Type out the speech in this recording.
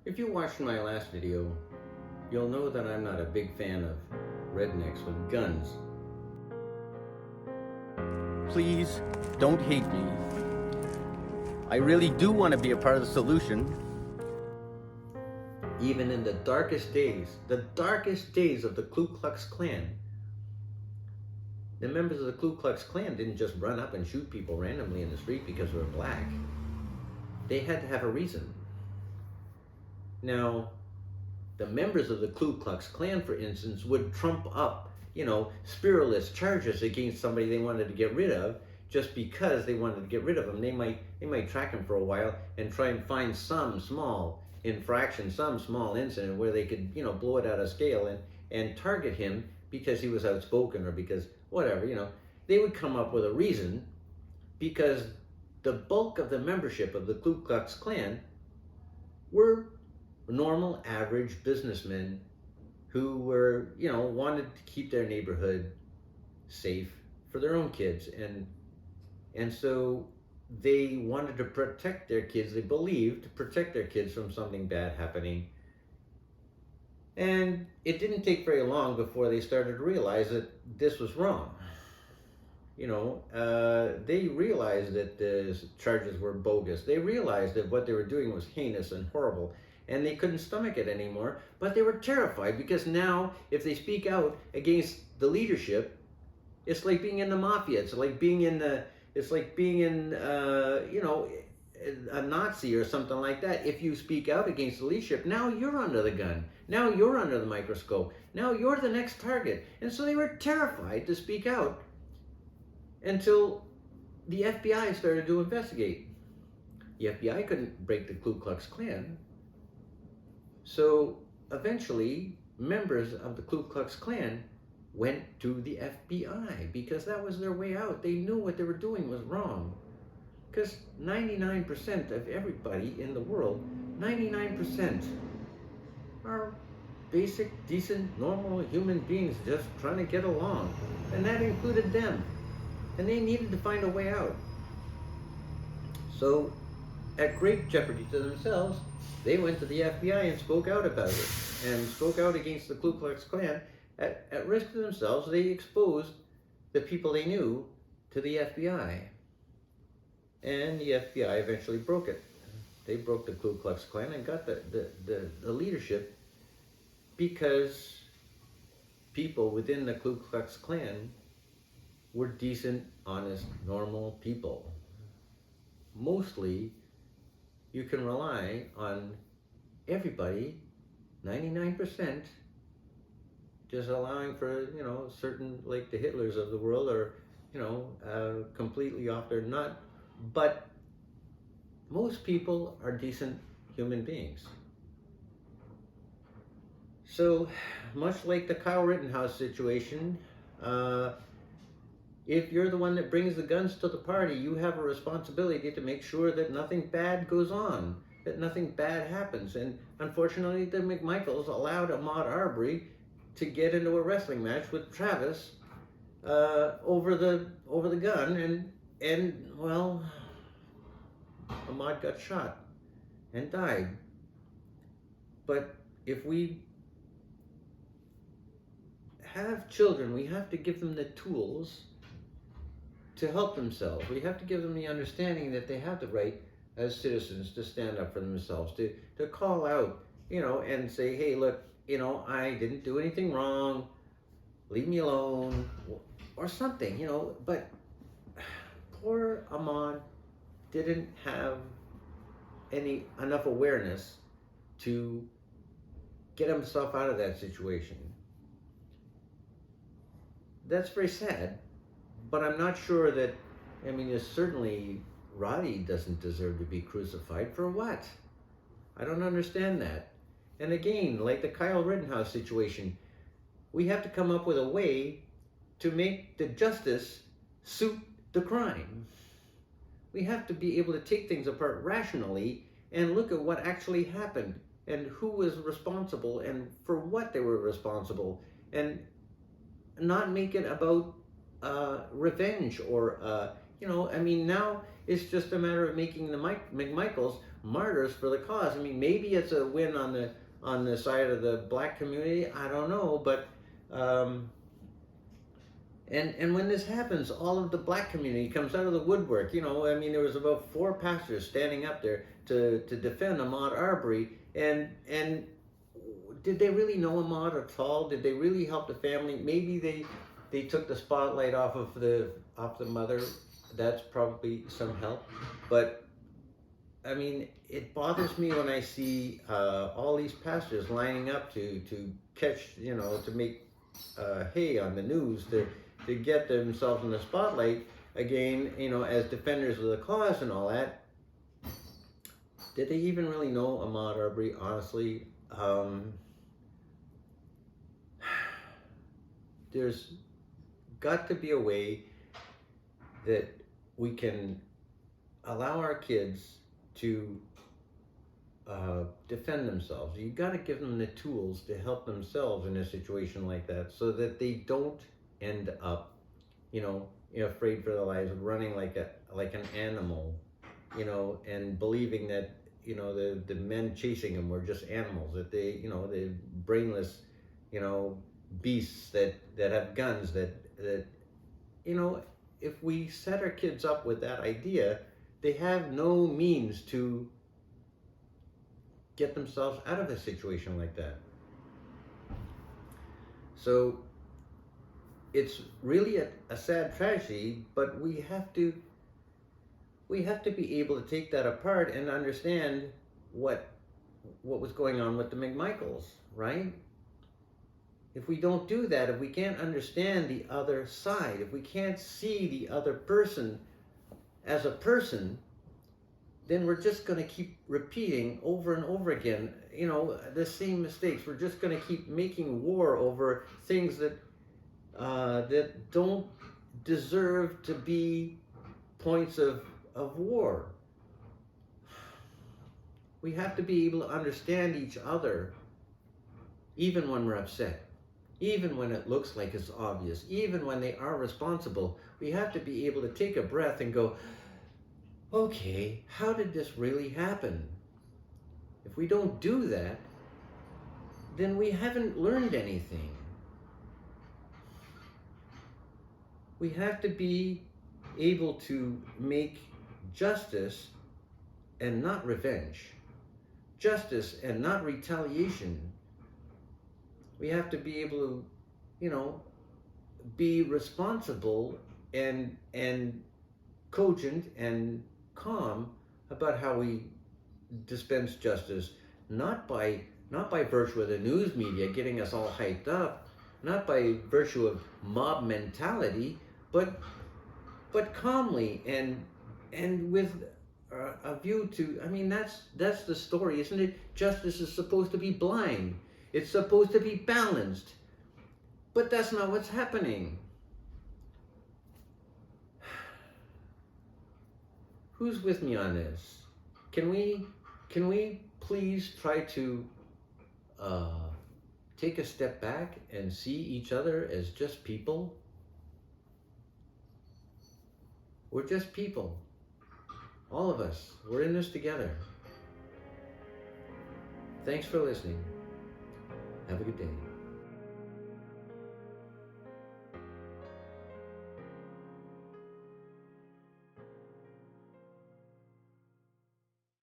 If you watched my last video, you'll know that I'm not a big fan of rednecks with guns. Please don't hate me. I really do want to be a part of the solution. Even in the darkest days of the Ku Klux Klan, the members of the Ku Klux Klan didn't just run up and shoot people randomly in the street because they were black. They had to have a reason. Now, the members of the Ku Klux Klan, for instance, would trump up, spiritualist charges against somebody they wanted to get rid of just because they wanted to get rid of them. They might track him for a while and try and find some small infraction, some small incident where they could, blow it out of scale and target him because he was outspoken or because whatever, They would come up with a reason because the bulk of the membership of the Ku Klux Klan were normal, average businessmen who were, wanted to keep their neighborhood safe for their own kids. And so they wanted to protect their kids. They believed to protect their kids from something bad happening. And it didn't take very long before they started to realize that this was wrong. They realized that the charges were bogus. They realized that what they were doing was heinous and horrible, and they couldn't stomach it anymore. But they were terrified because now, if they speak out against the leadership, it's like being in the mafia. It's like being in a Nazi or something like that. If you speak out against the leadership, now you're under the gun. Now you're under the microscope. Now you're the next target. And so they were terrified to speak out until the FBI started to investigate. The FBI couldn't break the Ku Klux Klan. So eventually, members of the Ku Klux Klan went to the FBI because that was their way out. They knew what they were doing was wrong. Because 99% of everybody in the world, 99% are basic, decent, normal human beings just trying to get along. And that included them. And they needed to find a way out. So, at great jeopardy to themselves, they went to the FBI and spoke out about it, and spoke out against the Ku Klux Klan. At risk to themselves, they exposed the people they knew to the FBI. And the FBI eventually broke it. They broke the Ku Klux Klan and got the leadership because people within the Ku Klux Klan were decent, honest, normal people. Mostly, you can rely on everybody, 99%, just allowing for, certain, like the Hitlers of the world are, completely off their nut. But most people are decent human beings. So, much like the Kyle Rittenhouse situation, if you're the one that brings the guns to the party, you have a responsibility to make sure that nothing bad goes on, that nothing bad happens. And unfortunately, the McMichaels allowed Ahmaud Arbery to get into a wrestling match with Travis over the gun, and well, Ahmaud got shot and died. But if we have children, we have to give them the tools to help themselves. We have to give them the understanding that they have the right as citizens to stand up for themselves, to call out, and say, hey, look, I didn't do anything wrong, leave me alone, or something, but poor Ahmaud didn't have enough awareness to get himself out of that situation. That's very sad. But I'm not sure that, certainly Roddy doesn't deserve to be crucified. For what? I don't understand that. And again, like the Kyle Rittenhouse situation, we have to come up with a way to make the justice suit the crime. We have to be able to take things apart rationally and look at what actually happened and who was responsible and for what they were responsible, and not make it about revenge or, now it's just a matter of making the McMichaels martyrs for the cause. I mean, maybe it's a win on the side of the black community. I don't know, but and when this happens, all of the black community comes out of the woodwork. You know, I mean, there was about 4 pastors standing up there to defend Ahmaud Arbery, and did they really know Ahmaud at all? Did they really help the family? Maybe they took the spotlight off the mother. That's probably some help, but I mean, it bothers me when I see all these pastors lining up to catch, you know, to make hay on the news, to get themselves in the spotlight again, you know, as defenders of the cause and all that. Did they even really know Ahmaud Arbery, honestly? There's got to be a way that we can allow our kids to defend themselves. You got to give them the tools to help themselves in a situation like that, so that they don't end up, you know, afraid for their lives, running like an animal, you know, and believing that, you know, the men chasing them were just animals, that they, you know, the brainless, you know, beasts that have guns, that you know, if we set our kids up with that idea, they have no means to get themselves out of a situation like that. So it's really a sad tragedy, but we have to be able to take that apart and understand what was going on with the McMichaels, right? If we don't do that, if we can't understand the other side, if we can't see the other person as a person, then we're just going to keep repeating over and over again, you know, the same mistakes. We're just going to keep making war over things that that don't deserve to be points of war. We have to be able to understand each other, even when we're upset, even when it looks like it's obvious, even when they are responsible. We have to be able to take a breath and go, okay, how did this really happen? If we don't do that, then we haven't learned anything. We have to be able to make justice and not revenge, justice and not retaliation. We have to be able to, you know, be responsible and cogent and calm about how we dispense justice, not by virtue of the news media getting us all hyped up, not by virtue of mob mentality, but calmly and with a view to, I mean, that's the story, isn't it? Justice is supposed to be blind. It's supposed to be balanced. But that's not what's happening. Who's with me on this? Can we please try to take a step back and see each other as just people? We're just people. All of us. We're in this together. Thanks for listening. Have a good day.